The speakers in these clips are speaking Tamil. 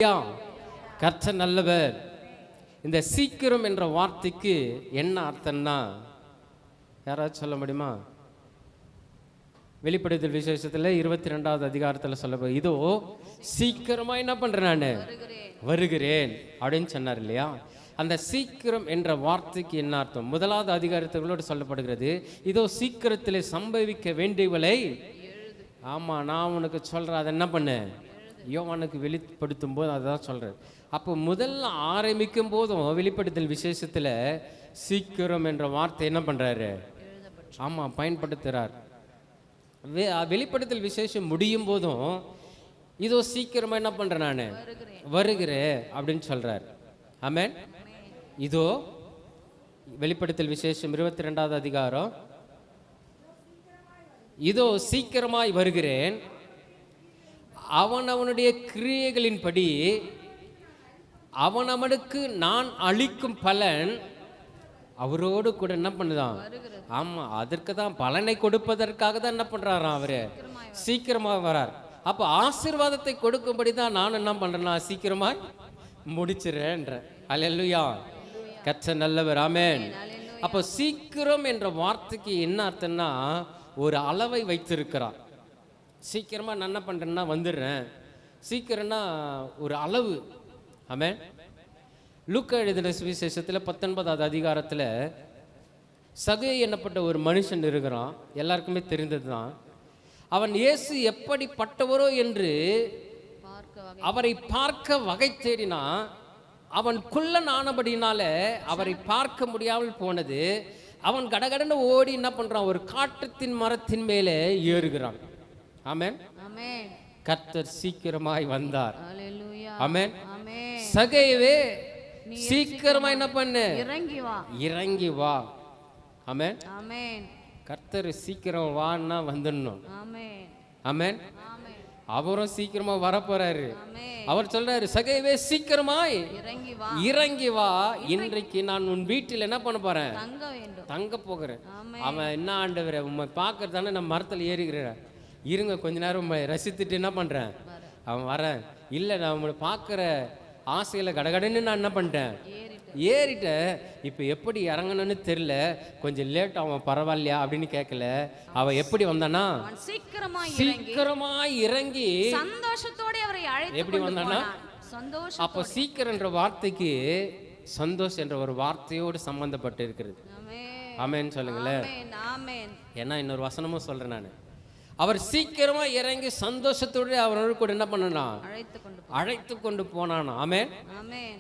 கர்த்தர் நல்லவர். இந்த சீக்கிரம் என்ற வார்த்தைக்கு என்ன அர்த்தம்னா யாராச்சும் சொல்ல முடியுமா? வெளிப்படுத்தல் விசேஷத்துல 22வது அதிகாரத்தில் சொல்ல இதோ சீக்கிரமா என்ன பண்றேன் நான் வருகிறேன் அப்படின்னு சொன்னார் இல்லையா? அந்த சீக்கிரம் என்ற வார்த்தைக்கு என்ன அர்த்தம்? 1வது அதிகாரத்தோடு சொல்லப்படுகிறது, இதோ சீக்கிரத்தில் சம்பவிக்க வேண்டியவளை ஆமா நான் உனக்கு சொல்றேன், அதை என்ன பண்ண யோவானுக்கு வெளிப்படுத்தும் போது அதான் சொல்றேன். அப்போ முதல்ல ஆரம்பிக்கும் போதும் வெளிப்படுத்தல் விசேஷத்துல சீக்கிரம் என்ற வார்த்தை என்ன பண்றாரு? ஆமா பயன்படுத்துறார். வெளிப்படுத்தல் விசேஷம் முடியும் போதும் இதோ சீக்கிரமா என்ன பண்றேன் நான் வருகிறேன் அப்படின்னு சொல்றார். ஆமென். இதோ வெளிப்படுத்தல் விசேஷம் 22வது அதிகாரம், இதோ சீக்கிரமாய் வருகிறேன், அவனுடைய கிரியைகளின்படி அவனுக்கு நான் அளிக்கும் பலன் அவரோடு கூட என்ன பண்ணுதான். ஆமா அதற்கு தான் பலனை கொடுப்பதற்காக தான் என்ன பண்றாராம் அவரு சீக்கிரமா வரார். அப்ப ஆசீர்வாதத்தை கொடுக்கும்படி தான் நான் என்ன பண்றேன்னா சீக்கிரமா முடிச்சிடறேன்ற. அல்லேலூயா, கர்த்தர் நல்லவர். ஆமென். அப்ப சீக்கிரம் என்ற வார்த்தைக்கு என்ன அர்த்தம்னா ஒரு அளவை வைத்திருக்கிறார். சீக்கிரமா நான் என்ன பண்றேன்னா வந்துடுறேன், சீக்கிரம்னா ஒரு அளவு. ஆமென். லூக்கா எழுதின சுவிசேஷத்தில் 19வது அதிகாரத்தில் சகே என்னப்பட்ட ஒரு மனுஷன் இருக்கிறான், எல்லாருக்குமே தெரிந்தது தான். அவன் இயேசு எப்படிப்பட்டவரோ என்று அவரை பார்க்க வகை தேடினா, அவன் குள்ளன் ஆனபடினால அவரை பார்க்க முடியாமல் போனது. அவன் கடகடன்னு ஓடி என்ன பண்றான், ஒரு காட்டத்தின் மரத்தின் மேலே ஏறுகிறான். ஆமென். கர்த்தர் சீக்கிரமாய் வந்தார். ஆமென். சகேவே சீக்கிரமா என்ன பண்ணு, இறங்கி வா. ஆமென். கர்த்தர் சீக்கிரம் வான்னா வந்துடணும். ஆமென். அவரும் சீக்கிரமா வரப்போறாரு. அவர் சொல்றாரு, சகேவே சீக்கிரமாய் இறங்கி வா, இன்றைக்கு நான் உன் வீட்டில் என்ன பண்ண போறேன், தங்க போகிறேன். அவன் என்ன ஆண்டவரே உண்மை பார்க்கறதானே நான் மரத்தில் ஏறிக்கிறேன், இருங்க கொஞ்ச நேரம் ரசித்துட்டு என்ன பண்றேன் அவன் வரேன். இல்லை நான் உங்களை பார்க்குற ஆசையில் கடகடன்னு நான் என்ன பண்ணிட்டேன் ஏறிட்டேன். இப்போ எப்படி இறங்கணும்னு தெரியல, கொஞ்சம் லேட் அவன் பரவாயில்லையா அப்படின்னு கேட்கல. அவன் எப்படி வந்தானா சீக்கிரமாய் இறங்கி சந்தோஷத்தோட அவரை எப்படி வந்தானா. அப்போ சீக்கிரம் என்ற வார்த்தைக்கு சந்தோஷம் என்ற ஒரு வார்த்தையோடு சம்பந்தப்பட்டு இருக்கிறது. ஆமென் சொல்லுங்களேன். ஏன்னா இன்னொரு வசனமும் சொல்றேன் நான், அவர் சீக்கிரமா இறங்கி சந்தோஷத்தோடு அவரோடு கூட என்ன பண்ணனா அழைத்து கொண்டு போனானா. ஆமென்.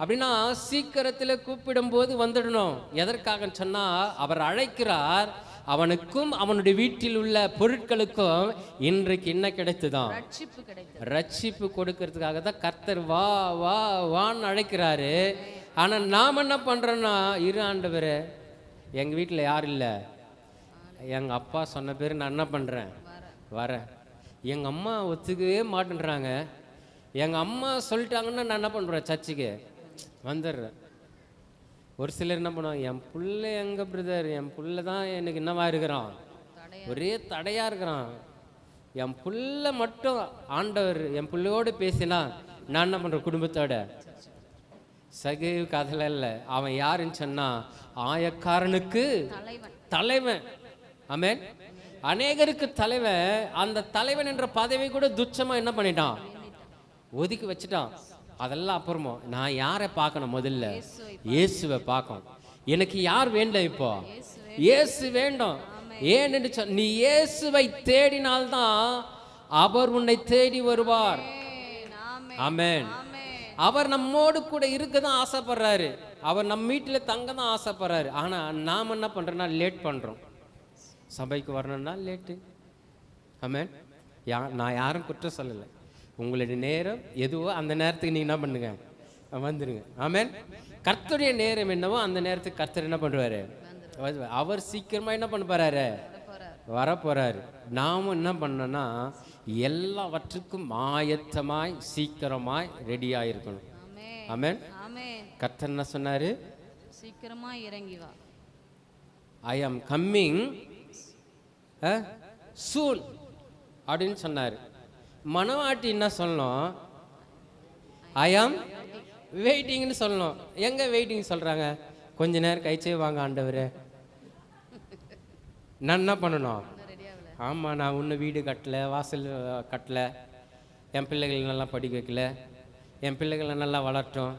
அப்படின்னா சீக்கிரத்தில் கூப்பிடும் போது வந்துடணும். எதற்காக சொன்னா அவர் அழைக்கிறார், அவனுக்கும் அவனுடைய வீட்டில் உள்ள பொருட்களுக்கும் இன்றைக்கு என்ன கிடைத்துதான் ரட்சிப்பு கொடுக்கறதுக்காக தான் கர்த்தர் வா வா வான்னு அழைக்கிறாரு. ஆனா நாம் என்ன பண்றோம்னா, இரு ஆண்டவரே எங்க வீட்டில் யாரும் இல்லை, எங்க அப்பா சொன்ன பேர் நான் என்ன பண்றேன் வரேன், எங்கள் அம்மா ஒத்துக்கவே மாட்டேன்றாங்க, எங்கள் அம்மா சொல்லிட்டாங்கன்னா நான் என்ன பண்ணுறேன் சர்ச்சுக்கு வந்துடுறேன். ஒரு சிலர் என்ன பண்ணுவாங்க, என் பிள்ளை எங்க பிரதர், என் பிள்ளை தான் எனக்கு என்னவா இருக்கிறான், ஒரே தடையாக இருக்கிறான், என் பிள்ளை மட்டும் ஆண்டவர் என் பிள்ளையோடு பேசினா நான் என்ன பண்ணுறேன் குடும்பத்தோட. சகேவுக்கு அதெல்லாம் இல்லை. அவன் யாருன்னு சொன்னா ஆயக்காரனுக்கு தலைவன். ஆமென். அநேகருக்கு தலைவன். அந்த தலைவன் என்ற பதவி கூட துச்சமா என்ன பண்ணிட்டான் ஒதுக்கி வச்சுட்டான். அதெல்லாம் அப்புறமா நான் யாரை பார்க்கணும், முதல்ல இயேசுவை பார்க்கணும். எனக்கு யார் வேண்டும், இப்போ இயேசு வேண்டும். ஏன்னு நீ இயேசுவை தேடினால்தான் அவர் உன்னை தேடி வருவார். ஆமென். அவர் நம்மோடு கூட இருக்க தான் ஆசைப்படுறாரு, அவர் நம்ம வீட்டில் தங்க தான் ஆசைப்படுறாரு. ஆனா நாம் என்ன பண்றோம்னா லேட் பண்றோம். சபைக்கு வரணும்னா லேட்டு. ஆமென். நான் யாரும் குற்றம் சொல்லலை, உங்களுடைய நேரம் எதுவோ அந்த நேரத்துக்கு நீங்க என்ன பண்ணுங்க வந்துருங்க. ஆமென். கர்த்தருடைய நேரம் என்னவோ அந்த நேரத்துக்கு கர்த்தர் என்ன பண்ணுவாரு, அவர் சீக்கிரமா என்ன பண்ண போறாரு வர போறாரு. நாமும் என்ன பண்ணோம்னா எல்லாவற்றுக்கும் ஆயத்தமாய் சீக்கிரமாய் ரெடியா இருக்கணும். ஆமென். கர்த்தர் என்ன சொன்னாரு, சீக்கிரமா இறங்கி வா, ஐ ஆம் கம்மிங் சூன் அப்படின்னு சொன்னார். மனவாட்டி என்ன சொல்லணும், ஐ ஆம் வெயிட்டிங்னு சொல்லணும். எங்க வெயிட்டிங் சொல்றாங்க? கொஞ்ச நேரம் கழிச்சே வாங்க ஆண்டவரே. நான் என்ன பண்ணணும்? ஆமாம், நான் இன்னும் வீடு கட்டலை, வாசல் கட்டலை, என் பிள்ளைகளை நல்லா படிக்க வைக்கல, என் பிள்ளைகளை நல்லா வளர்த்தோம்,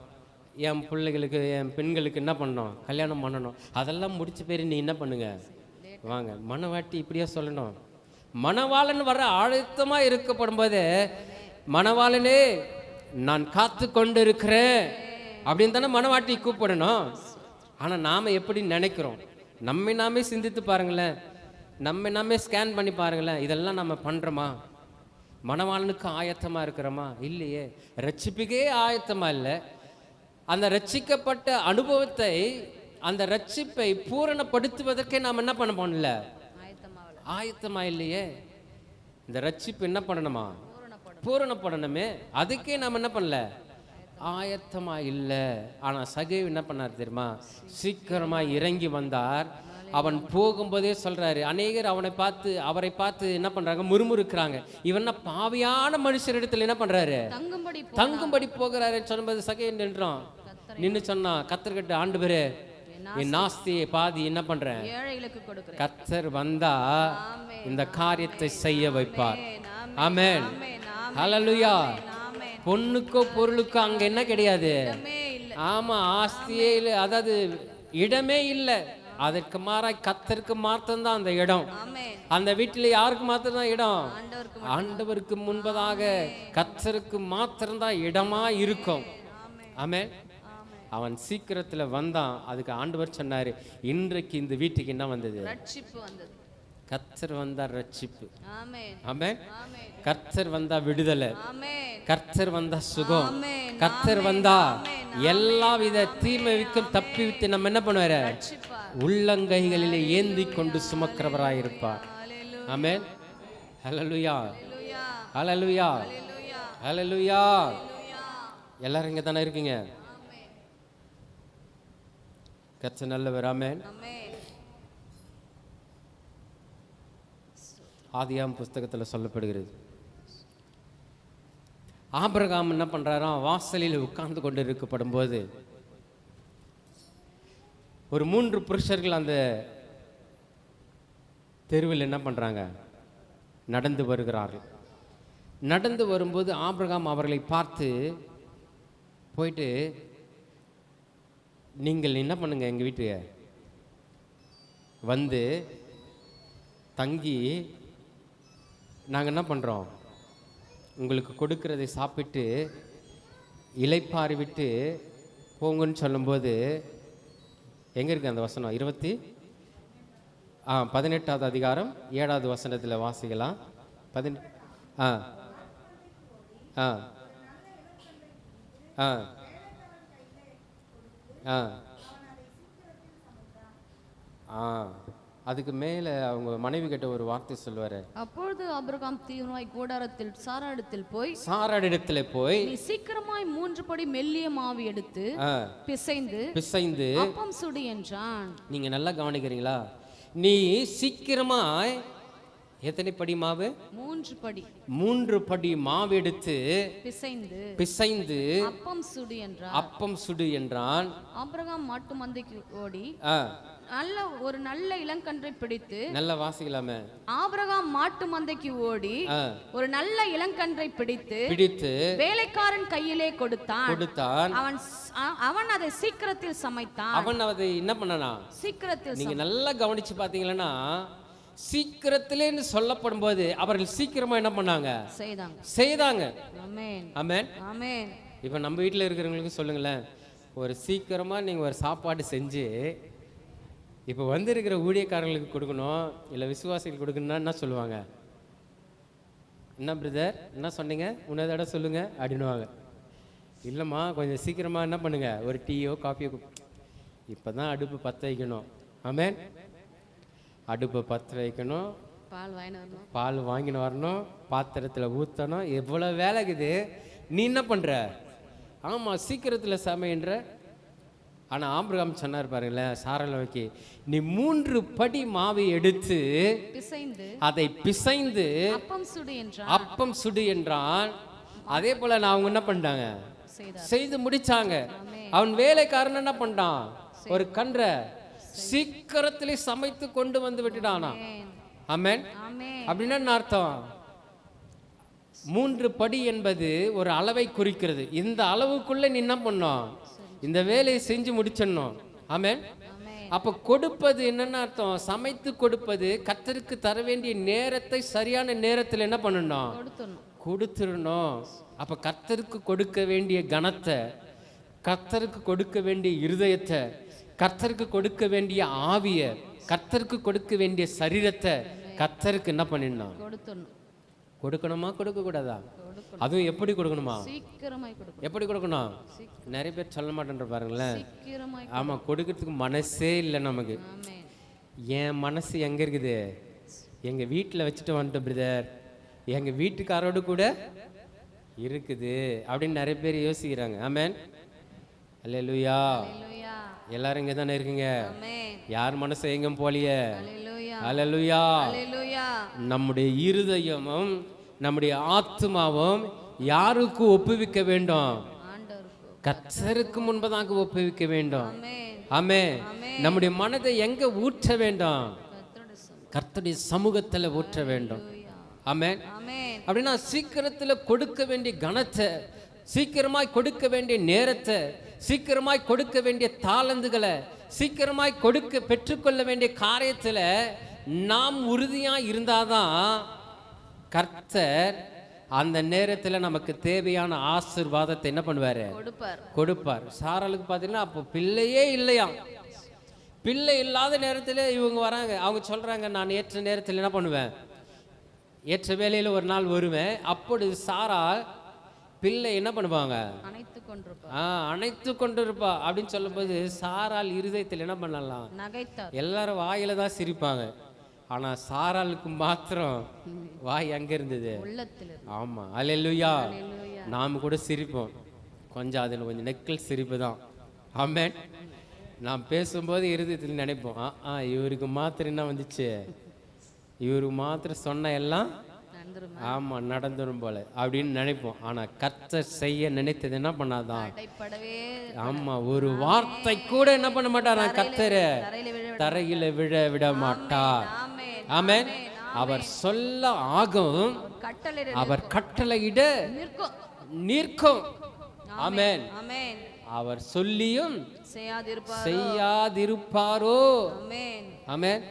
என் பிள்ளைகளுக்கு என் பெண்களுக்கு என்ன பண்ணணும்? கல்யாணம் பண்ணணும். அதெல்லாம் முடிச்ச பேர் நீ என்ன பண்ணுங்க வாங்க. மனவாட்டி இப்படியா சொல்லணும்? மணவாளன் வர ஆழத்தமாக இருக்கப்படும் போது, மணவாளனே நான் காத்து கொண்டு இருக்கிறேன் அப்படின்னு தானே மனவாட்டி கூப்பிடணும். ஆனால் நாம் எப்படி நினைக்கிறோம்? நம்மை நாமே சிந்தித்து பாருங்களேன், நம்மை நாமே ஸ்கேன் பண்ணி பாருங்களேன். இதெல்லாம் நம்ம பண்ணுறோமா? மணவாளனுக்கு ஆயத்தமாக இருக்கிறோமா? இல்லையே. ரட்சிப்புக்கே ஆயத்தமாக இல்லை. அந்த ரட்சிக்கப்பட்ட அனுபவத்தை, அந்த ரட்சிப்பை பூரணப்படுத்துவதற்கே நாம் என்ன பண்ண போகல? ஆயத்தமாக இல்லையே. இந்த ரட்சிப்பு என்ன பண்ணணுமா? பூரணப்படணுமே. அதுக்கே நாம் என்ன பண்ணல? ஆயத்தமா இல்லை. ஆனால் சகேவு என்ன பண்ணார் தெரியுமா? சீக்கிரமாக இறங்கி வந்தார். அவன் போகும்போதே சொல்றாரு, அநேகர் அவரை பார்த்து என்ன பண்றாங்க? முறுமுறுக்கிறாங்க. இவன் பாவியான மனுஷரிடத்துல என்ன பண்றாரு? தங்கும்படி போகிறாரு. சொல்லும்போது சகேவு நின்று சொன்னா, கத்தர்கிட்ட ஆண்டவரே என் நாஸ்தியை பாதி என்ன பண்றேன்? கத்தர் வந்தா இந்த காரியத்தை செய்ய வைப்பார். ஆமென். ஹல்லேலூயா. பொண்ணுக்கோ பொருளுக்கோ அங்க என்ன கிடையாது. ஆமா, ஆஸ்தியே இல்லை, அதாவது இடமே இல்லை. அதற்கு மாறாய் கத்தருக்கு மாத்திரம்தான் அந்த இடம். அந்த வீட்டில் யாருக்கு மாத்திரம்தான் இடம்? ஆண்டவருக்கு முன்பதாக கத்தருக்கு மாத்திரம்தான் இடமா இருக்கும். ஆமென். அவன் சீக்கிரத்துல வந்தான். அதுக்கு ஆண்டவர் சொன்னாரு, இன்றைக்கு இந்த வீட்டுக்கு என்ன வந்தது? கர்த்தர் வந்தா ரட்சிப்பு. ஆமென். கர்த்தர் வந்தா விடுதலை. கர்த்தர் வந்தா சுகம். கர்த்தர் வந்தா எல்லா வித தீமைக்கும் தப்பி விட்டு நம்ம என்ன பண்ணுவாரு? உள்ளங்கைகளிலே ஏந்தி கொண்டு சுமக்கிறவராயிருப்பார். ஆமென். ஹல்லேலூயா. ஹல்லேலூயா. ஹல்லேலூயா. எல்லாரும் இங்க தானே இருக்கீங்க? கர்த்தர் நல்லவர். ஆமென். ஆதியாம் புஸ்தகத்தில் சொல்லப்படுகிறது, ஆபிரகாம் என்ன பண்றாராம்? வாசலில் உட்கார்ந்து கொண்டு இருக்கப்படும் போது ஒரு 3 புருஷர்கள் அந்த தெருவில் என்ன பண்றாங்க? நடந்து வருகிறார்கள். நடந்து வரும்போது ஆபிரகாம் அவர்களை பார்த்து போயிட்டு, நீங்கள் என்ன பண்ணுங்க, எங்கள் வீட்டுக்கு வந்து தங்கி நாங்கள் என்ன பண்ணுறோம், உங்களுக்கு கொடுக்கறதை சாப்பிட்டு இளைப்பாரி விட்டு போங்கன்னு சொல்லும்போது, எங்கே இருக்குது அந்த வசனம்? 18வது அதிகாரம் 7வது வசனத்தில் வாசிக்கலாம். 18 அதுக்கு மேல அவங்க மனைவி கிட்ட ஒரு வார்த்தை சொல்வாரு. அப்பொழுது ஆபிரகாம் தீவிரமாய் கூடாரத்தில் சாராடிடத்தில் போய் நீ சீக்கிரமாய் 3 படி மெல்லிய மாவு எடுத்து பிசைந்து அப்பம் சுடு என்றான். நீங்க நல்லா கவனிக்கிறீங்களா? நீ சீக்கிரமாய் எத்தனை படி மாவு? 3 படி மாவு எடுத்து பிசைந்து அப்பம் சுடு என்றான். ஆபிரகாம் மாட்டு மந்தைக்கு ஓடி ஒரு நல்ல இளங்கன்றை பிடித்து, நல்ல வாசிக்கலாமே. ஆபிரகாம் மாட்டு மந்தைக்கு ஓடி ஒரு நல்ல இளங்கன்றை பிடித்து வேலைக்காரன் கையிலே கொடுத்தான். அவன் அதை சீக்கிரத்தில் சமைத்தான். அவன் அதை என்ன பண்ணனா? சீக்கிரத்தில். நீங்க நல்லா கவனிச்சு பாத்தீங்கன்னா, சீக்கிரத்திலேன்னு சொல்லப்படும் போது அவர்கள் சீக்கிரமா என்ன பண்ணாங்க? செய்தாங்க. ஆமென். இப்ப நம்ம வீட்டில் இருக்கிறவங்களுக்கு சொல்லுங்களேன், ஒரு சீக்கிரமா நீங்க ஒரு சாப்பாடு செஞ்சு இப்போ வந்திருக்கிற ஊழியக்காரங்களுக்கு கொடுக்கணும், இல்லை விசுவாசிகள் கொடுக்கணும்னா என்ன சொல்லுவாங்க? என்ன பிரதர் என்ன சொன்னீங்க? இன்னொரு தடவை சொல்லுங்க அப்படின்னுவாங்க. இல்லைம்மா கொஞ்சம் சீக்கிரமாக என்ன பண்ணுங்க, ஒரு டீயோ காஃபியோ. இப்போ தான் அடுப்பு பற்ற வைக்கணும். ஆமென். அடுப்பை பற்ற வைக்கணும், பால் வாங்கின்னு வரணும், பாத்திரத்தில் ஊற்றணும், எவ்வளோ வேலைக்குது. நீ என்ன பண்ணுற? ஆமாம் சீக்கிரத்தில் சமையன்ற. ஆனால் ஆபிரகாம் சொன்னார் பாருங்களேன், சாரலோக்கி நீ 3 படி மாவை எடுத்து அதை பிசைந்து அப்பம் சுடு என்றான். அதே போல நான் அவங்க என்ன பண்ணிட்டாங்க? செய்து முடிச்சாங்க. அவன் வேலைக்காரன் என்ன பண்ணான்? ஒரு கன்றை சீக்கிரத்திலே சமைத்து கொண்டு வந்து விட்டுட்டானா. ஆமென். அப்படின்னா என்ன அர்த்தம்? 3 படி என்பது ஒரு அளவை குறிக்கிறது. இந்த அளவுக்குள்ள நீ என்ன பண்ணணும்? இந்த வேலையை செஞ்சு முடிச்சிடணும். ஆமென். அப்ப கொடுப்பது என்னன்னு அர்த்தம்? சமைத்து கொடுப்பது. கர்த்தருக்கு தர வேண்டிய நேரத்தை சரியான நேரத்தில் என்ன பண்ணணும்? கொடுத்துடணும். அப்ப கர்த்தருக்கு கொடுக்க வேண்டிய கனத்தை, கர்த்தருக்கு கொடுக்க வேண்டிய இருதயத்தை, கர்த்தருக்கு கொடுக்க வேண்டிய ஆவிய, கர்த்தருக்கு கொடுக்க வேண்டிய சரீரத்தை கர்த்தருக்கு என்ன பண்ணிடணும்? கொடுக்கணுமா கொடுக்க கூடாதா? அதுவும் எப்படி கொடுக்கணுமா? எப்படி கொடுக்கணும்? நிறைய பேர் சொல்ல மாட்டேன்ற பாருங்களேன். ஆமா, கொடுக்கறதுக்கு மனசே இல்லை நமக்கு. என் மனசு எங்க இருக்குது? எங்க வீட்டில் வச்சுட்டு வந்துட்டோம் பிரதர், எங்க வீட்டுக்காரோடு கூட இருக்குது அப்படின்னு நிறைய பேர் யோசிக்கிறாங்க. ஆமென். அல்லேலூயா. எல்லாரும் இங்க தானே இருக்கீங்க. யார் மனசு எங்கும் போலியே. அல்லேலூயா. நம்முடைய இருதயமும் நம்முடைய ஆத்துமாவும் யாருக்கு ஒப்புவிக்க வேண்டும்? கர்த்தருக்கு முன்பதாக ஒப்புவிக்க வேண்டும். ஆமென். நம்முடைய மனதை எங்க ஊற்ற வேண்டும்? கர்த்தருடைய சமூகத்துல ஊற்ற வேண்டும். ஆமென். அப்படின்னா சீக்கிரத்துல கொடுக்க வேண்டிய கனத்தை, சீக்கிரமாய் கொடுக்க வேண்டிய நேரத்தை, சீக்கிரமாய் கொடுக்க வேண்டிய தாளந்துகளை, சீக்கிரமாய் பெற்றுக்கொள்ள வேண்டிய காரியத்துல நாம் உறுதியா இருந்தாதான் கர்த்தர் அந்த நேரத்தில் நமக்கு தேவையான ஆசீர்வாதத்தை என்ன பண்ணுவாரு? கொடுப்பார். சாராளுக்கு பார்த்தீங்கன்னா அப்போ பிள்ளையே இல்லையா. பிள்ளை இல்லாத நேரத்தில் இவங்க வராங்க. அவங்க சொல்றாங்க, நான் ஏற்ற நேரத்தில் என்ன பண்ணுவேன்? ஏற்ற வேலையில் ஒரு நாள் வருவேன். அப்பொழுது சாராள் பிள்ளை என்ன பண்ணுவாங்க? அணைத்து கொண்டிருப்பா அப்படின்னு சொல்லும்போது சாராள் இருதயத்தில் என்ன பண்ணலாம்? எல்லாரும் வாயில தான் சிரிப்பாங்க. ஆனா சாராளுக்கு மாத்திரம் வாய் அங்க இருந்தது. ஆமா, அல்லேலூயா. நாம கூட சிரிப்போம் கொஞ்சம், அதுல கொஞ்சம் நெக்கல் சிரிப்பு தான். ஆமென். நாம் பேசும்போது இருதயத்தில் நினைப்போம், இவருக்கு மாத்திரம் என்ன வந்துச்சு, இவருக்கு மாத்திரம் சொன்ன எல்லாம் ஆமா நடந்துரும் போல அப்படின்னு நினைப்போம். ஆனா கர்த்தர் செய்ய நினைத்தது என்ன பண்ணாதான்? ஆமா, ஒரு வார்த்தை கூட என்ன பண்ண மாட்டார்? கர்த்தரை தரையில விட மாட்டார். ஆமென். அவர் சொல்ல ஆகும், அவர் கட்டளையிட நிற்கும். ஆமென். அவர் சொல்லியும் செய்யாதிருப்பாரோ? ஆமென்.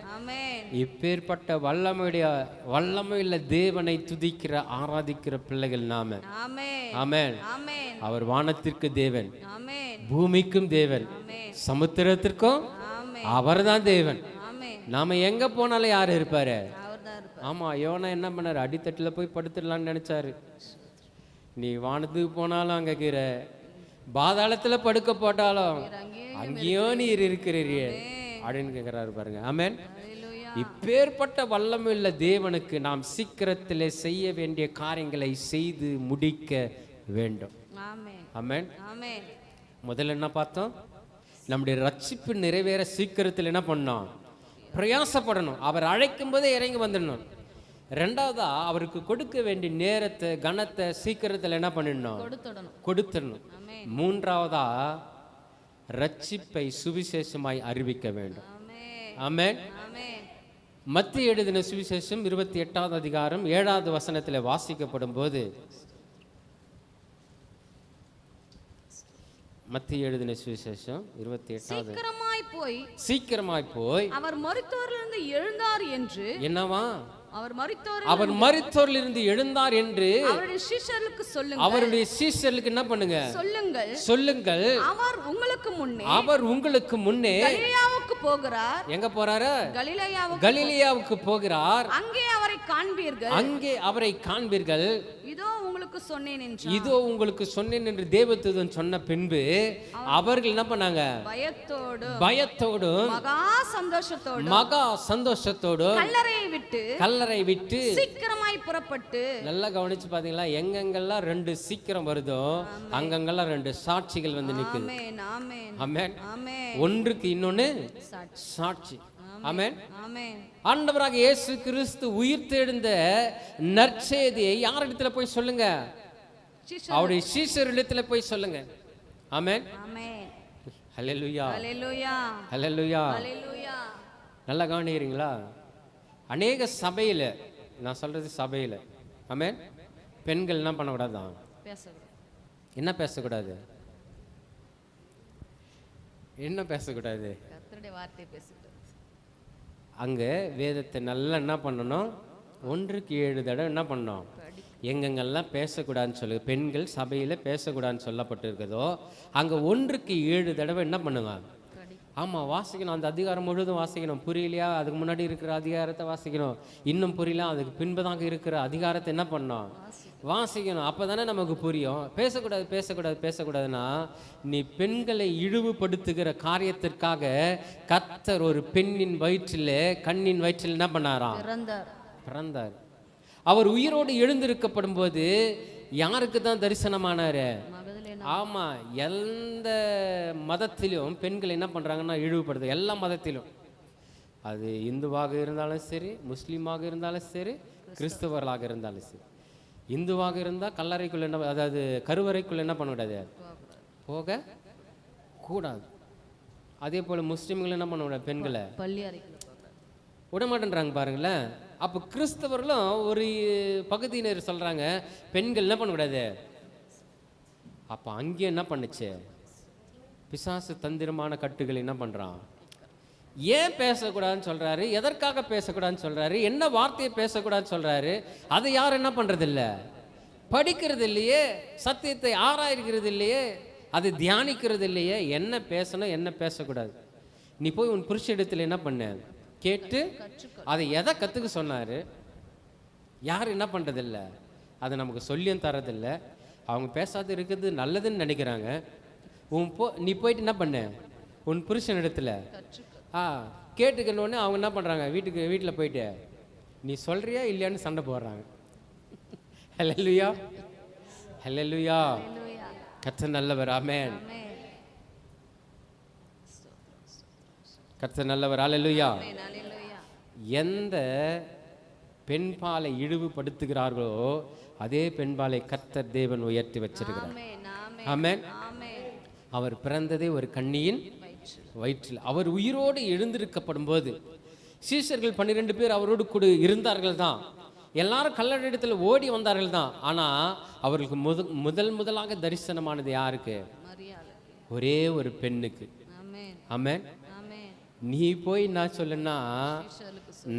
இப்பேற்பட்ட வல்லமையுள்ள தேவனை துதிக்கிற ஆராதிக்கிற பிள்ளைகள் நாம. ஆமென். அவர் வானத்திற்கு தேவன், பூமிக்கும் தேவன், சமுத்திரத்திற்கும் அவர்தான் தேவன். நாம எங்க போனாலும் யாரு இருப்பாரு? ஆமா, யோனா என்ன பண்ணாரு? அடித்தட்டுல போய் படுத்துடலான்னு நினைச்சாரு. நீ வானத்துக்கு போனாலும் அங்க கீரை, பாதாளத்துல படுக்க போட்டாலும் அங்கேயும் நீர் இருக்கிறீரே அப்படின்னு கேட்கிறாரு பாருங்க. ஆமென். இப்பேற்பட்ட வல்லமையுள்ள தேவனுக்கு நாம் சீக்கிரத்திலே செய்ய வேண்டிய காரியங்களை செய்து முடிக்க வேண்டும். ஆமென். முதல்ல என்ன பார்த்தோம்? நம்முடைய ரட்சிப்பு நிறைவேற சீக்கிரத்தில் என்ன பண்ணோம்? பிரயாசப்படணும். அவர் அழைக்கும் போதே இறங்கி வந்துடணும். ரெண்டாவதா அவருக்கு கொடுக்க வேண்டிய நேரத்தை, கனத்தை சீக்கிரத்தில் என்ன பண்ணிடணும்? கொடுத்துடணும். மூன்றாவதா ரட்சிப்பை சுவிசேஷமாய் அறிவிக்க வேண்டும். ஆமென். மத்திய எழுதின சுவிசேஷம் 28வது அதிகாரம் 7வது வசனத்தில் வாசிக்கப்படும் போது, மத்திய எழுதின சுவிசேஷம் 28வது, சீக்கிரமாய் போய் அவர் மரித்தோரிலிருந்து எழுந்தார் என்று. என்னவா? அவர் மரித்தோரிலிருந்து எழுந்தார் என்று அவருடைய சீஷர்களுக்கு சொல்லுங்கள். அவருடைய சீஷர்களுக்கு என்ன பண்ணுங்க? சொல்லுங்கள். அவர் உங்களுக்கு முன்னே கலிலேயாவுக்கு போகிறார். எங்க போறாரு? கலிலேயாவுக்கு போகிறார். அங்கே அவரை காண்பீர்கள். இதோ உங்களுக்கு சொன்னேன் என்று தேவதூதன் சொன்ன பின்பு அவர்கள் என்ன பண்ணாங்க? பயத்தோடும் மகா சந்தோஷத்தோடும் கல்லறை விட்டு சீக்கிரமாய் புறப்பட்டு. நல்லா கவனிச்சு பாத்தீங்களா? எங்கெங்கெல்லாம் 2 சீக்கிரம் வருதோ அங்கங்கெல்லாம் 2 சாட்சிகள் வந்து நிக்குது. ஆமென். ஒன்றுக்கு இன்னொன்னு சாட்சி. ஆமென். ஆண்டவராக இயேசு கிறிஸ்து உயிர்த்தெழுந்த நற்செய்தியை யாரிடத்துல போய் சொல்லுங்க? அவருடைய சீஷரிடத்துல போய் சொல்லுங்க. ஆமென். ஆமென். ஹல்லேலூயா. ஹல்லேலூயா. ஹல்லேலூயா. ஹல்லேலூயா. நல்லா கவனிக்கிறீங்களா? அநேக சபையில, நான் சொல்றது சபையில, ஆமென், பெண்கள் என்ன பண்ணக்கூடாதான்? பேசக்கூடாது. என்ன பேசக்கூடாது? என்ன பேசக்கூடாது? கர்த்தருடைய வார்த்தையை பேசக்கூடாது. அங்க வேதத்தை நல்லா என்ன பண்ணணும்? 1க்கு 7 தடவை என்ன பண்ணணும்? எங்கெங்கெல்லாம் பேசக்கூடாதுன்னு சொல்லு, பெண்கள் சபையில பேசக்கூடாதுன்னு சொல்லப்பட்டு இருக்குதோ அங்க 1க்கு 7 தடவை என்ன பண்ணுங்க? ஆமா, வாசிக்கணும். அந்த அதிகாரம் முழுவதும் வாசிக்கணும். புரியலையா? அதுக்கு முன்னாடி இருக்கிற அதிகாரத்தை வாசிக்கணும். இன்னும் புரியல, அதுக்கு பின்பதாக இருக்கிற அதிகாரத்தை என்ன பண்ணணும்? வாசிக்கணும். அப்பதானே நமக்கு புரியும். பேசக்கூடாது பேசக்கூடாது பேசக்கூடாதுன்னா நீ பெண்களை இழிவுபடுத்துகிற காரியத்திற்காக கர்த்தர் ஒரு பெண்ணின் வயிற்றில், கண்ணின் வயிற்றில் என்ன பண்ணாராம்? பிறந்தார். அவர் உயிரோடு எழுந்திருக்கப்படும் போது யாருக்கு தான் தரிசனமானாரு? ஆமா, எந்த மதத்திலும் பெண்கள் என்ன பண்றாங்கன்னா இழிவுபடுது. எல்லா மதத்திலும், அது இந்துவாக இருந்தாலும் சரி, முஸ்லீமாக இருந்தாலும் சரி, கிறிஸ்தவர்களாக இருந்தாலும் சரி. இந்துவாக இருந்தால் கல்லறைக்குள்ள என்ன, அதாவது கருவறைக்குள்ள என்ன பண்ணக்கூடாது? போக கூடாது. அதே போல முஸ்லீம்கள் என்ன பண்ணக்கூடாது? பெண்களை விடமாட்டேன்றாங்க பாருங்களேன். அப்போ கிறிஸ்தவர்களும் ஒரு பகுதியினர் சொல்றாங்க பெண்கள் என்ன பண்ணக்கூடாது. அப்போ அங்கே என்ன பண்ணுச்சு? பிசாசு தந்திரமான கட்டுகள் என்ன பண்றான்? ஏன் பேசக்கூடாதுன்னு சொல்றாரு? எதற்காக பேசக்கூடாதுன்னு சொல்றாரு? என்ன வார்த்தையை பேசக்கூடாதுன்னு சொல்றாரு? அதை யாரும் என்ன பண்றது இல்லை? படிக்கிறது இல்லையே, சத்தியத்தை ஆராய்கிறது இல்லையே, அதை தியானிக்கிறது இல்லையே. என்ன பேசணும், என்ன பேசக்கூடாது? நீ போய் உன் புருஷ இடத்துல என்ன பண்ண கேட்டு அதை எதை கற்றுக்க சொன்னார்? யார் என்ன பண்ணுறதில்ல, அதை நமக்கு சொல்லியும் தரதில்லை. அவங்க பேசாத இருக்கிறது நல்லதுன்னு நினைக்கிறாங்க. நீ போயிட்டு என்ன பண்ண உன் புருஷன் இடத்துல கேட்டுக்கணுன்னே அவங்க என்ன பண்ணுறாங்க? வீட்டில் போயிட்டு நீ சொல்கிறியா இல்லையான்னு சண்டை போடுறாங்க. ஹல்லேலூயா. ஹல்லேலூயா. கர்த்தர் நல்லவர். ஆமென். கர்த்தர் நல்லவர். ஹல்லேலூயா. எந்த பெண்பாலை இழிவுபடுத்துகிறார்களோ அதே பெண்பாலை கர்த்தர் தேவன் உயர்த்தி வச்சிருக்கிறார். ஆமென். அவர் பிறந்ததே ஒரு கன்னியின் வயிற்றில். அவர் உயிரோடு எழுந்திருக்கப்படும் போது சீஷர்கள் 12 பேர் அவரோடு கூட இருந்தார்கள் தான். எல்லாரும் கல்லறையிடத்தில் ஓடி வந்தார்கள் தான். ஆனால் அவர்களுக்கு முதலாக தரிசனமானது யாருக்கு? ஒரே ஒரு பெண்ணுக்கு. ஆமென். நீ போய் நான் சொல்லுன்னா,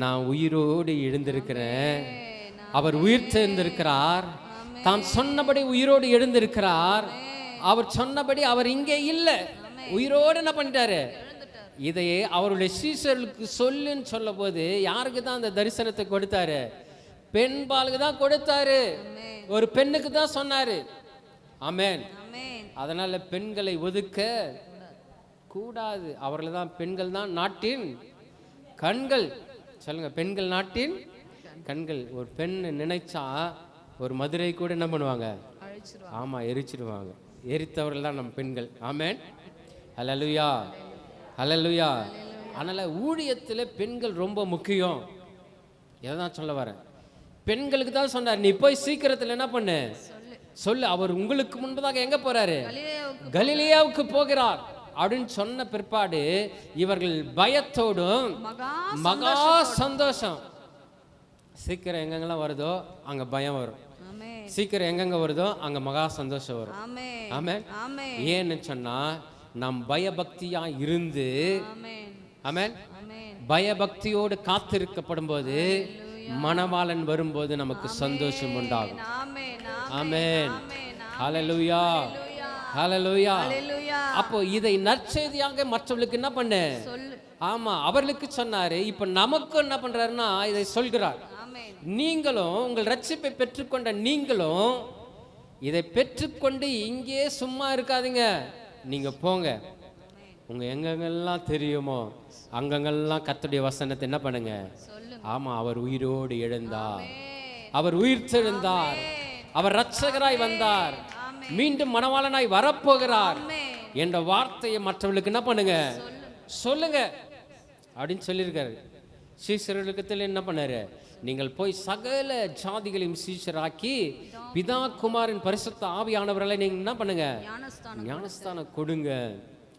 நான் உயிரோடு எழுந்திருக்கிறேன், அவர் உயிர் தெரிந்திருக்கிறார், தாம் சொன்னபடி உயிரோடு எழுந்திருக்கிறார், அவர் சொன்னபடி அவர் இங்கே இல்லை, உயிரோடு என்ன பண்ணிட்டாரு? இதையே அவருடைய சீஷர்களுக்கு சொல்லுன்னு சொல்ல போது யாருக்கு தான் அந்த தரிசனத்தை கொடுத்தாரு? பெண்பாலுக்கு தான் கொடுத்தாரு. ஒரு பெண்ணுக்கு தான் சொன்னாரு. ஆமென். அதனால பெண்களை ஒதுக்க கூடாது. அவர்கள் தான், பெண்கள் தான் நாட்டின் கண்கள். சொல்லுங்க, பெண்கள் நாட்டின் கண்கள். ஒரு பெண் நினைச்சா ஒரு மதுரை கூட என்ன பண்ணுவாங்க? ஆமா, எரிச்சிடுவாங்க. எரித்தவர்கள் தான் நம்ம பெண்கள். ஆமென். ஹல்லேலூயா. ஹல்லேலூயா. அதனால ஊழியத்தில் பெண்கள் ரொம்ப முக்கியம். எதான் சொல்ல வரேன்? பெண்களுக்கு தான் சொன்னார், நீ போய் சீக்கிரத்தில் என்ன பண்ணு சொல்லு, அவர் உங்களுக்கு முன்பதாக எங்க போறாரு? கலிலேயாவுக்கு போகிறார் அப்படின்னு சொன்ன பிற்பாடு இவர்கள் பயத்தோடும் மகா சந்தோஷம். சீக்கிரம் எங்கெங்கெல்லாம் வருதோ அங்க பயம் வரும், சீக்கிரம் எங்கெங்க வருதோ அங்க மகா சந்தோஷம் வரும். ஆமென். ஏன்னு சொன்னா நாம் பயபக்தியா இருந்து, ஆமென், பயபக்தியோடு காத்திருக்கப்படும் போது மணவாளன் வரும்போது நமக்கு சந்தோஷம் உண்டாகும். ஆமென். ஹல்லேலூயா. ஹல்லேலூயா. அப்போ இதை நற்செய்தியாக மற்றவர்களுக்கு என்ன பண்ண? ஆமா, அவர்களுக்கு சொன்னாரு. இப்ப நமக்கு என்ன பண்றாருன்னா இதை சொல்கிறார். நீங்களும் உங்கள் ரட்சிப்பை பெற்றுக்கொண்ட நீங்களும் இதை பெற்றுக்கொண்டு இங்கே சும்மா இருக்காதீங்க. நீங்க போங்க, உங்க எங்கெங்கெல்லாம் தெரியுமோ அங்கங்கெல்லாம் கர்த்தருடைய வசனத்தை என்ன பண்ணுங்க? ஆமா, அவர் உயிரோடு எழுந்தார், அவர் உயிர் தெழுந்தார், அவர் இரட்சகராய் வந்தார், மீண்டும் மணவாளனாய் வரப்போகிறார் என்ற வார்த்தையை மற்றவர்களுக்கு என்ன பண்ணுங்க? சொல்லுங்க அப்படின்னு சொல்லியிருக்காரு. சீசர்களுக்கு என்ன பண்ணாரு? நீங்கள் போய் சகல ஜாதிகளையும் சீஷராக்கி பிதா குமாரின் பரிசுத்த ஆவியானவர்களை நீங்க என்ன பண்ணுங்க, ஞானஸ்தானம் கொடுங்க.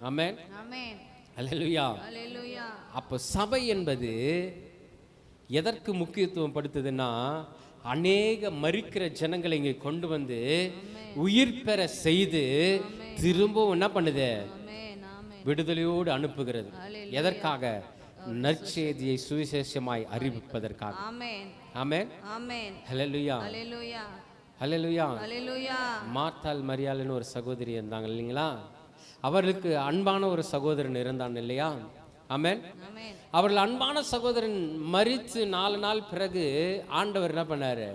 ஆமென், ஆமென், அல்லேலூயா. அல்லேலூயா. அப்போ சபை என்பது எதற்கு முக்கியத்துவம் படுத்துதுன்னா, அநேக மரிக்கிற ஜனங்களை இங்கே கொண்டு வந்து உயிர் பெற செய்து திரும்பவும் என்ன பண்ணுது, ஆமென், ஆமென். விடுதலையோடு அனுப்புகிறது. எதற்காக? நற்செய்தியை சுவிசேஷமாய் அறிவிப்பதற்காக. ஆமென், ஆமென், ஆமென். ஹல்லேலூயா, அல்லேலூயா, ஹல்லேலூயா. அல்லேலூயா. மார்த்தாள் மரியாள்னு ஒரு சகோதரி இருந்தாங்க இல்லைங்களா? அவர்களுக்கு அன்பான ஒரு சகோதரன் இருந்தான் இல்லையா? ஆமென். ஆமென், அவர்கள் அன்பான சகோதரன் மரித்து 4 நாள் பிறகு ஆண்டவர் என்ன பண்ணாரு,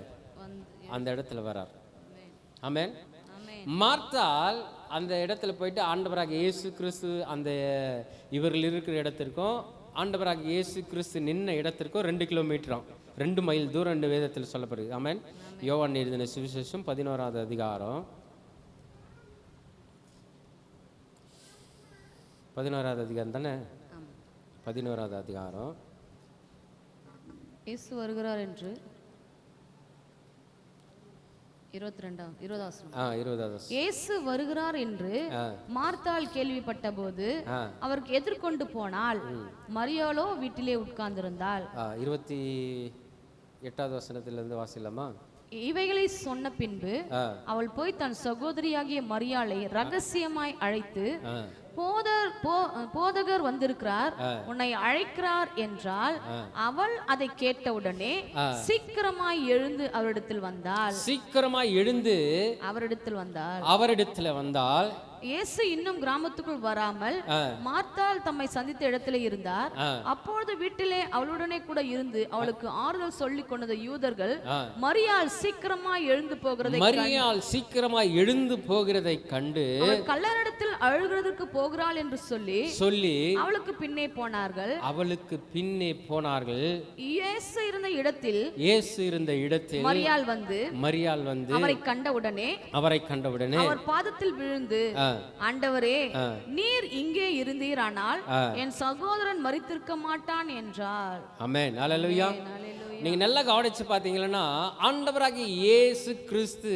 அந்த இடத்துல வரார். ஆமென். ஆமென், மார்த்தாள் அந்த இடத்துல போயிட்டு ஆண்டவராக இயேசு கிறிஸ்து அந்த இவர்கள் இருக்கிற இடத்திற்கும் ஆண்டவராக இயேசு கிறிஸ்து நின்ன இடத்திற்கும் 2 கிலோமீட்டராம், 2 மைல் தூரம் என்று வேதத்தில் சொல்லப்படுது. ஆமென். யோவான் எழுதின சுவிசேஷம் 11வது அதிகாரம் 11வது அதிகாரம் தானே? 11வது அதிகாரம். இயேசு வருகிறார் என்று 20வது. இயேசு வருகிறார் என்று மார்த்தாள் கேள்விப்பட்ட போது அவருக்கு எதிர்கொண்டு போனால், மரியாளோ வீட்டிலே உட்கார்ந்திருந்தாள். 28வது வசனத்திலிருந்து வாசிக்கலாமா? இவைகளை சொன்ன பின்பு அவள் போய் தன் சகோதரியாகிய மரியாளை ரகசியமாய் அழைத்து, போதகர் வந்திருக்கிறார், உன்னை அழைக்கிறார் என்றால், அவள் அதை கேட்டவுடனே சீக்கிரமாய் எழுந்து அவரிடத்தில் வந்தாள். சீக்கிரமாய் எழுந்து அவரிடத்தில் வந்தாள். இயேசு இன்னும் கிராமத்துக்குள் வராமல் மார்த்தாள் தம்மை சந்தித்த இடத்திலே இருந்தார். அப்பொழுது வீட்டிலே அவளுடனே கூட இருந்து அவளுக்கு ஆறுதல் சொல்லிக் கொண்ட யூதர்கள் மரியாள் சீக்கிரமாய் எழுந்து போகிறதை கண்டு கல்லறையிடத்தில் அழுகிறதற்கு போகிறாள் என்று சொல்லி அவளுக்கு பின்னே போனார்கள். இயேசு இருந்த இடத்தில் மரியாள் வந்து அவரை கண்டவுடனே அவர் பாதத்தில் விழுந்து, ஆண்டவரே, நீர் இங்கே இருந்தீரானால் என் சகோதரன் மரித்திருக்க மாட்டான் என்றார். ஆமென், அல்லேலூயா. நீங்க நல்லா கவனிச்சு பாத்தீங்கன்னா, ஆண்டவராகிய இயேசு கிறிஸ்து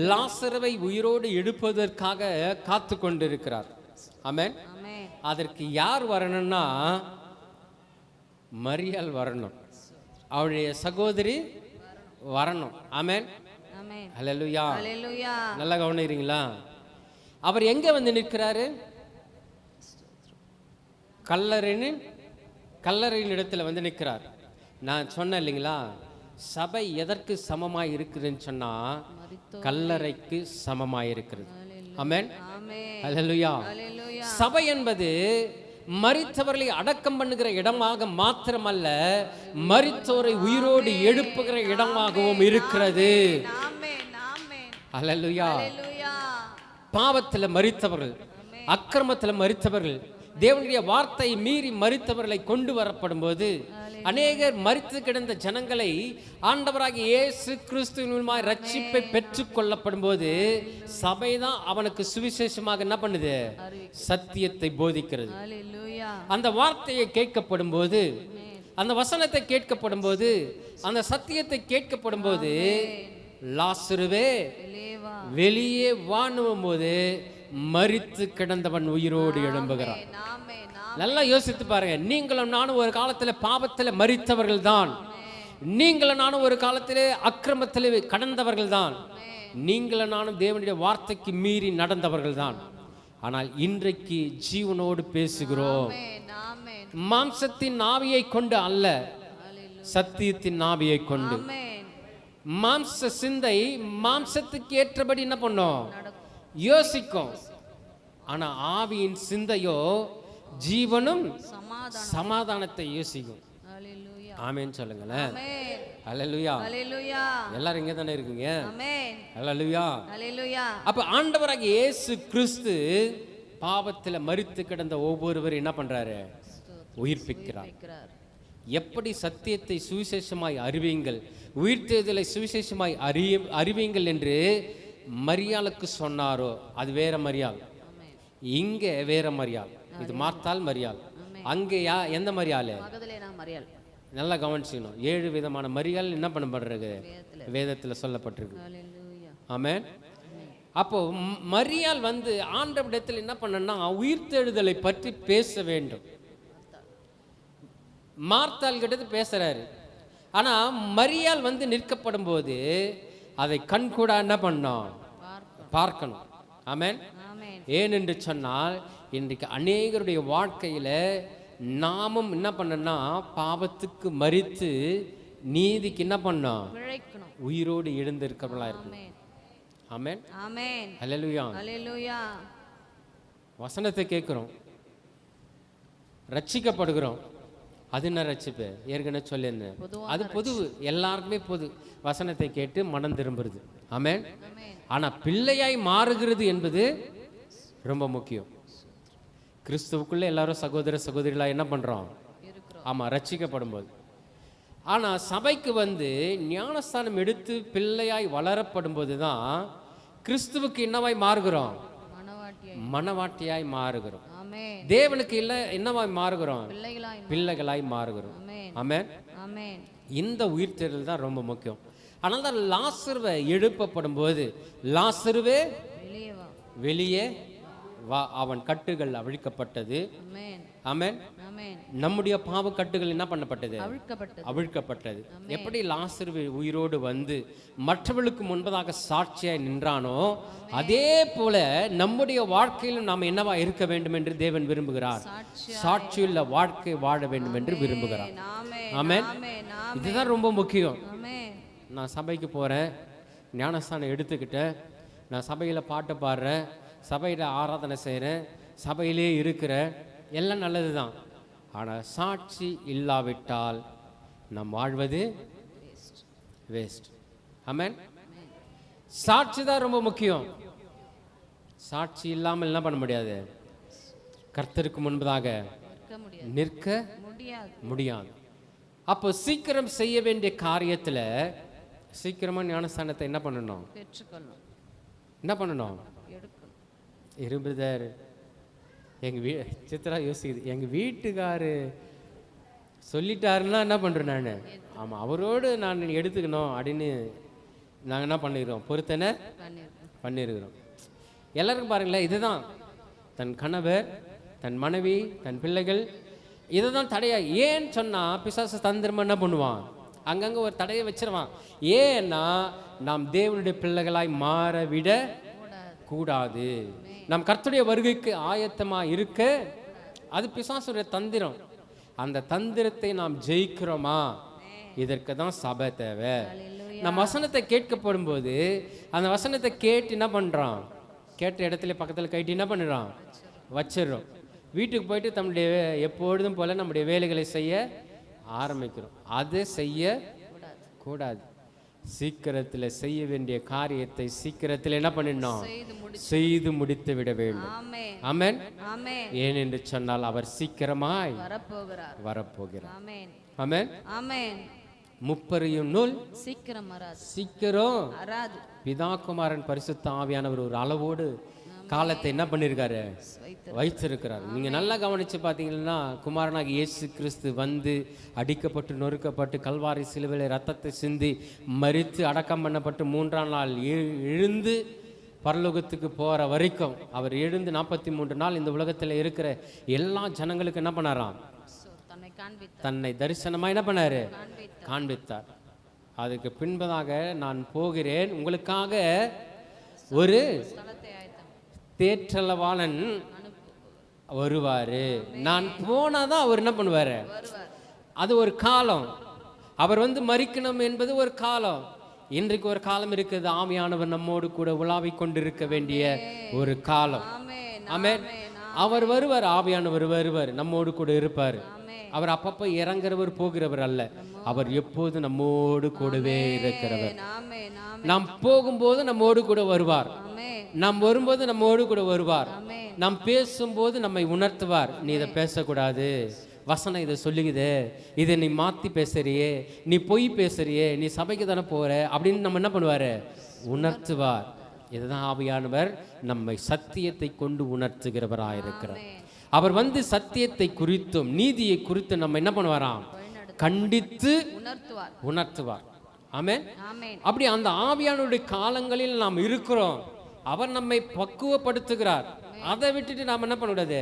லாசருவை உயிரோடு எழுப்பதற்காக காத்து கொண்டிருக்கிறார். ஆமென். அதற்கு யார் வரணும்னா, மரியாள் வரணும், அவருடைய சகோதரி வரணும். ஆமென், அல்லேலூயா. நல்லா கவனிக்கிறீங்களா? அவர் எங்க வந்து நிற்கிறாரு? கல்லறையின் இடத்துல வந்து நிற்கிறார். நான் சொன்னேன் இல்லைங்களா, சபை எதற்கு சமமாய் இருக்குதுன்னு சொன்னா, கல்லறைக்கு சமமாய் இருக்கிறது. ஆமென், அல்லேலூயா. சபை என்பது மரித்தவர்களை அடக்கம் பண்ணுகிற இடமாக மாத்திரமல்ல, மரித்தோரை உயிரோடு எழுப்புகிற இடமாகவும் இருக்கிறது. அல்லேலூயா. பாவத்தில் மரித்தவர்கள், அக்கிரமத்தில் மரித்தவர்கள், தேவனுடைய வார்த்தை மீறி மரித்தவர்களை கொண்டு வரப்படும் போது, அநேகர் மரித்து கிடந்த ஜனங்களை ஆண்டவராகிய இயேசு கிறிஸ்துவின் மூலமாக ரட்சிப்பை பெற்றுக் கொள்ளப்படும் போது, சபைதான் அவனுக்கு சுவிசேஷமாக என்ன பண்ணுது? சத்தியத்தை போதிக்கிறது. அந்த வார்த்தையை கேட்கப்படும் போது, அந்த வசனத்தை கேட்கப்படும் போது, அந்த சத்தியத்தை கேட்கப்படும் போது, லாசருவே வெளியே வாணுவும் போது மரித்து கிடந்தவன் உயிரோடு எழும்புகிறான். நல்லா யோசித்து பாருங்க. நீங்களும் நானும் ஒரு காலத்தில் பாவத்தில் மரித்தவர்கள் தான். நீங்களும் நானும் ஒரு காலத்தில் அக்கிரமத்தில் கடந்தவர்கள் தான். நீங்களும் நானும் தேவனுடைய வார்த்தைக்கு மீறி நடந்தவர்கள் தான். ஆனால் இன்றைக்கு ஜீவனோடு பேசுகிறோம். மாம்சத்தின் ஆவியை கொண்டு அல்ல, சத்தியத்தின் ஆவியை கொண்டு. மாம்ச சிந்தை மாம்சத்துக்கு ஏற்றபடி என்ன பண்ணும்? யோசிக்கும். ஆனா ஆவியின் சிந்தையோ ஜீவனும் சமாதானத்தை யோசிக்கும். ஆமென் சொல்லுங்களேன். அல்லேலூயா. எல்லாரும் இங்க தானே இருக்கீங்க? அல்லேலூயா. அப்ப ஆண்டவராகிய இயேசு கிறிஸ்து பாவத்தில் மரித்து கிடந்த ஒவ்வொருவர் என்ன பண்றாரு? உயிர்ப்பிக்கிறார். எப்படி சத்தியத்தை சுவிசேஷமாய் அறிவீங்கள், உயிர்த்தெழுதலை சுவிசேஷமாய் அறிவீங்கள் என்று மரியாளுக்கு சொன்னாரோ, அது வேற மரியாள், இங்க வேற மரியாள். இது மார்த்தாள் மரியாள். அங்கே எந்த மரியாள்? நல்லா கவனிச்சுக்கணும். 7 விதமான மரியாள் என்ன பண்ணப்படுறது வேதத்தில் சொல்லப்பட்டிருக்கு. ஆமென். அப்போ மரியாள் வந்து ஆண்டவரிடத்தில் என்ன பண்ணனா உயிர்த்தெழுதலை பற்றி பேச வேண்டும். மார்த்தாள் கிட்ட பேசுறாரு. ஆனா மரியாள் வந்து நிற்கப்படும் போது அதை கண்கூடா என்ன பண்ணோம் பார்க்கணும். ஆமென். ஏனென்று சொன்னால் இன்றைக்கு அநேகருடைய வாழ்க்கையில நாமும் என்ன பண்ணனா பாவத்துக்கு மரித்து நீதிக்கு என்ன பண்ணோம் உயிரோடு எழுந்திருக்கிறவர்களா இருக்கணும். ஆமென். ஆமென். ஹல்லேலூயா. ஹல்லேலூயா. வசனத்தை கேட்கிறோம், ரட்சிக்கப்படுகிறோம். அது என்ன ரட்சிப்பு? ஏற்கனவே சொல்லியிருந்தேன், அது பொது, எல்லாருக்குமே பொது. வசனத்தை கேட்டு மனம் திரும்புறது. ஆமென். ஆனா பிள்ளையாய் மாறுகிறது என்பது ரொம்ப முக்கியம். கிறிஸ்துவுக்குள்ள எல்லாரும் சகோதர சகோதரிகளா என்ன பண்றோம்? ஆமா, ரட்சிக்கப்படும் போது. ஆனா சபைக்கு வந்து ஞானஸ்தானம் எடுத்து பிள்ளையாய் வளரப்படும் போதுதான் கிறிஸ்துவுக்கு என்னவாய் மாறுகிறோம்? மனவாட்டியாய் மாறுகிறோம். தேவனுக்கு இல்ல என்னவாய் மாறுகிறோம்? பிள்ளைகளாய் மாறுகிறோம். ஆமென். இந்த உயிர்த்தெழுதல் தான் ரொம்ப முக்கியம். ஆனால் தான் லாசருவை எழுப்பப்படும் போது லாசருவே வெளியே வா, அவன் கட்டுகள் அவிழ்க்கப்பட்டது. ஆமென். நம்முடைய பாவ கட்டுகள் என்ன பண்ணப்பட்டது? அவிழ்க்கப்பட்டது. எப்படி லாசரு உயிரோடு வந்து மற்றவர்களுக்கு முன்பதாக சாட்சியாய் நின்றானோ அதே போல நம்முடைய வாழ்க்கையிலும் நாம் என்னவா இருக்க வேண்டும் என்று தேவன் விரும்புகிறார். சாட்சியுள்ள வாழ்க்கை வாழ வேண்டும் என்று விரும்புகிறார். ஆமென். இதுதான் ரொம்ப முக்கியம். நான் சபைக்கு போறேன், ஞானஸ்தானம் எடுத்துக்கிட்டேன், நான் சபையில் பாட்டு பாடுறேன், சபையில் ஆராதனை செய்கிறேன், சபையிலே இருக்கிறேன், எல்லாம் நல்லது தான். ஆனால் சாட்சி இல்லாவிட்டால் நாம் வாழ்வது வேஸ்ட். ஆமென். சாட்சி தான் ரொம்ப முக்கியம். சாட்சி இல்லாமல் என்ன பண்ண முடியாது? கர்த்தருக்கு முன்பதாக நிற்க முடியாது. அப்போ சீக்கிரம் செய்ய வேண்டிய காரியத்தில் சீக்கிரமா ஞானஸ்தானத்தை என்ன பண்ணணும்? என்ன பண்ணணும்? இருபதர் எங்க சித்ரா யோசிக்குது, எங்க வீட்டுக்காரு சொல்லிட்டாருன்னா என்ன பண்றேன் நான்? ஆமா, அவரோடு நான் எடுத்துக்கணும் அப்படின்னு நாங்கள் என்ன பண்ணிக்கிறோம்? பொருத்தனை பண்ணிருக்கிறோம். எல்லாருக்கும் பாருங்களேன், இதுதான் தன் கணவர், தன் மனைவி, தன் பிள்ளைகள், இதை தான் தடையா. ஏன்னு சொன்னா பிசாசு தந்திரமா என்ன பண்ணுவான்? அங்கங்க ஒரு தடையை வச்சிருவான். ஏன்னா நாம் தேவனுடைய பிள்ளைகளாய் மாறவிட கூடாது. நம் கர்த்தருடைய வருகைக்கு ஆயத்தமா இருக்க, அது பிசாசுடைய தந்திரம். அந்த தந்திரத்தை நாம் ஜெயிக்கிறோமா? இதற்கு தான் சபை தேவை. நம் வசனத்தை கேட்கப்படும் போது அந்த வசனத்தை கேட்டு என்ன பண்றோம்? கேட்ட இடத்துல பக்கத்தில் கைட்டு என்ன பண்ணுறோம்? வச்சிடறோம். வீட்டுக்கு போயிட்டு நம்முடைய எப்பொழுதும் போல நம்முடைய வேலைகளை செய்ய ஆரம்பிக்கிறோம். அது செய்ய கூடாது. சீக்கிரத்தில் செய்ய வேண்டிய காரியத்தை சீக்கிரத்தில் என்ன பண்ணிடணும்? செய்து முடித்து விட வேண்டும். ஆமென். ஏனென்று சொன்னால் அவர் சீக்கிரமாய் வரப்போகிறார். ஆமென். முப்பரியும் நூல் சீக்கிரம் பிதா குமாரன் பரிசுத்த ஆவியானவர் ஒரு அளவோடு காலத்தை என்ன பண்ணியிருக்காரு? வைத்திருக்கிறார். நீங்க நல்லா கவனிச்சு பார்த்தீங்கன்னா, குமாரனாக இயேசு கிறிஸ்து வந்து அடிக்கப்பட்டு நொறுக்கப்பட்டு கல்வாரி சிலுவையில ரத்தத்தை சிந்தி மரித்து அடக்கம் பண்ணப்பட்டு 3ஆம் நாள் எழுந்து பரலோகத்துக்கு போற வரைக்கும் அவர் எழுந்து 43 நாள் இந்த உலகத்தில் இருக்கிற எல்லா ஜனங்களுக்கு என்ன பண்ணாராம்? தன்னை தரிசனமா என்ன பண்ணாரு? காண்பித்தார். அதுக்கு பின்பதாக நான் போகிறேன், உங்களுக்காக ஒரு தேற்றளவாளன் வருவாரு. நான் போனாதான் அவர் என்ன பண்ணுவாரு? அது ஒரு காலம். அவர் வந்து மரிக்கணும் என்பது ஒரு காலம். இன்றைக்கு ஒரு காலம் இருக்குது, ஆவியானவர் நம்மோடு கூட உலாவிக் கொண்டிருக்க வேண்டிய ஒரு காலம். ஆமென். அவர் வருவார், ஆவியானவர் வருவார், நம்மோடு கூட இருப்பார். அவர் அப்பப்போ இறங்குறவர் போகிறவர் அல்ல, அவர் எப்போது நம்மோடு கூடவே இருக்கிறவர். நாம் போகும்போது நம்மோடு கூட வருவார், நாம் வரும்போது நம்மோடு கூட வருவார். நாம் பேசும்போது நம்மை உணர்த்துவார். நீ இதை பேசக்கூடாது, வசனம் இதை சொல்லுகுது, இதை நீ மாற்றி பேசுறியே, நீ பொய் பேசுறியே, நீ சபைக்கு தானே போற அப்படின்னு நம்ம என்ன பண்ணுவார்? உணர்த்துவார். இதுதான் ஆவியானவர் நம்மை சத்தியத்தை கொண்டு உணர்த்துகிறவராயிருக்கிறார். அவர் வந்து சத்தியத்தை குறித்தும் நீதியை குறித்து நம்ம என்ன பண்ணுவாராம்? கண்டித்து உணர்த்துவார். உணர்த்துவார். ஆமென். ஆமென். அப்படி அந்த ஆவியானுடைய காலங்களில் நாம் இருக்கிறோம். அவர் நம்மை பக்குவப்படுத்துகிறார். அதை விட்டுட்டு நாம் என்ன பண்ணக்கூடாது.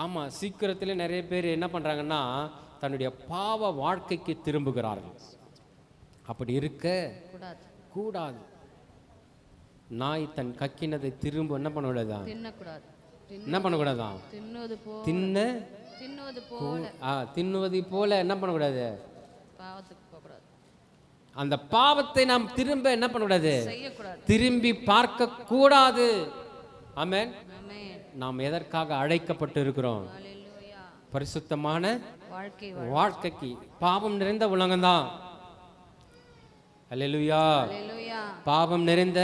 ஆமா, சீக்கிரத்தில் நிறைய பேர் என்ன பண்றாங்கன்னா தன்னுடைய பாவ வாழ்க்கைக்கு திரும்புகிறார்கள். அப்படி இருக்க கூடாது. கூடாது. நாய் தன் கக்கினதை திரும்ப என்ன பண்ணக்கூடாதான். தின்னக்கூடாது. என்ன பண்ணக்கூடாதான். தின்னுவது போல என்ன பண்ணக்கூடாது. பாவத்துக்கு போகக்கூடாது. அந்த பாவத்தை நாம் திரும்ப என்ன பண்ணக்கூடாது. செய்யக்கூடாது. திரும்பி பார்க்க கூடாது. ஆமென். ஆமென். நாம் எதற்காக அழைக்கப்பட்டு இருக்கிறோம். ஹல்லேலூயா. பரிசுத்தமான வாழ்க்கைக்கு. பாவம் நிறைந்த உலகம்தான். ஹல்லேலூயா. ஹல்லேலூயா. பாவம் நிறைந்த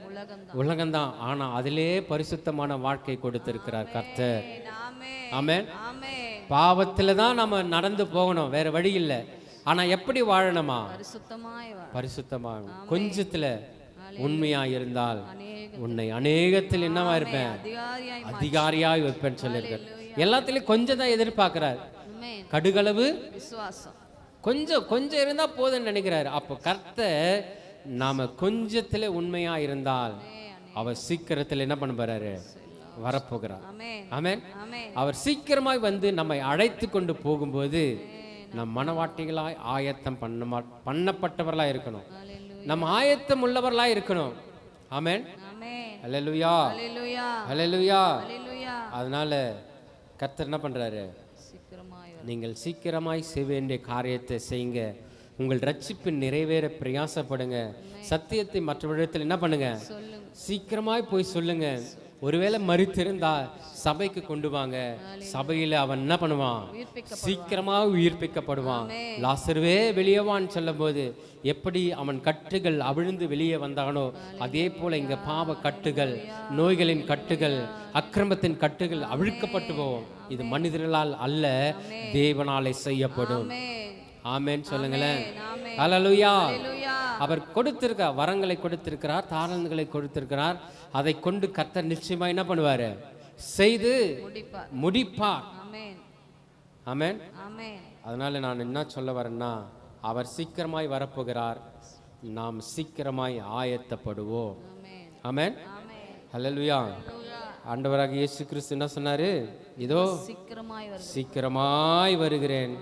உலகம்தான். உலகம்தான். ஆனா அதிலே பரிசுத்தமான வாழ்க்கை கொடுத்திருக்கிறார் கர்த்தர். ஆமென். ஆமென். ஆமென். பாவத்துல தான் நம்ம நடந்து போகணும், வேற வழி இல்லை. ஆனா எப்படி வாழணுமா. பரிசுத்தமாக கொஞ்சத்துல உண்மையா இருந்தால் உன்னை அநேகத்தில் என்னவா இருப்பேன், அதிகாரியாய் வைப்பேன்னு சொல்லியிருக்கார். எல்லாத்திலையும் கொஞ்சம் தான் எதிர்பார்க்கிறார். கடுகளவு விசுவாசம் கொஞ்சம் இருந்தா போதும்னு நினைக்கிறாரு. அப்போ கர்த்தர் நாம கொஞ்சத்துல உண்மையா இருந்தால் அவர் சீக்கிரத்தில் என்ன பண்ண போறாரு, வரப்போகிறார். ஆமென். அவர் சீக்கிரமாய் வந்து நம்மை அழைத்து கொண்டு போகும்போது நம் மனவாட்டிகளாய் ஆயத்தம் பண்ணப்பட்டவர்களாய் இருக்கணும். நம் ஆயத்தம் உள்ளவர்களாய் இருக்கணும். ஆமென். ஹல்லேலூயா. ஹல்லேலூயா. அதனால கர்த்தர் என்ன பண்றாரு, நீங்கள் சீக்கிரமாய் செய்ய வேண்டிய காரியத்தை செய்யுங்க. உங்கள் ரட்சிப்பின் நிறைவேற பிரயாசப்படுங்க. சத்தியத்தை மற்றவரிடத்தில் என்ன பண்ணுங்க, சீக்கிரமாய் போய் சொல்லுங்க. ஒருவேளை மரித்திருந்தா சபைக்கு கொண்டு வாங்க. சபையில அவன் என்ன பண்ணுவான், சீக்கிரமாக உயிர்ப்பிக்கப்படுவான். லாசருவே வெளியவான்னு சொல்லும் போது எப்படி அவன் கட்டுகள் அவிழ்ந்து வெளியே வந்தானோ அதே போல இங்க பாவ கட்டுகள், நோய்களின் கட்டுகள், அக்கிரமத்தின் கட்டுகள் அவிழ்க்கப்பட்டு போவோம். இது மனிதர்களால் அல்ல, தேவனாலே செய்யப்படும். ஆமென் சொல்லுங்களேன். ஹல்லேலூயா. அவர் கொடுத்திருக்கார், வரங்களை கொடுத்திருக்கிறார், தாளந்துகளை கொடுத்திருக்கிறார். அதை கொண்டு கர்த்தர் நிச்சயமா என்ன பண்ணுவாரு, செய்து முடிப்பார். ஆமென். அதனால நான் என்ன சொல்ல வரேன்னா, அவர் சீக்கிரமாய் வரப்போகிறார். நாம் சீக்கிரமாய் ஆயத்தப்படுவோம். ஆமென். ஹல்லேலூயா. ஆண்டவராகிய இயேசு கிறிஸ்து என்ன சொன்னாரு, இதோ சீக்கிரமாய் வருகிறேன்.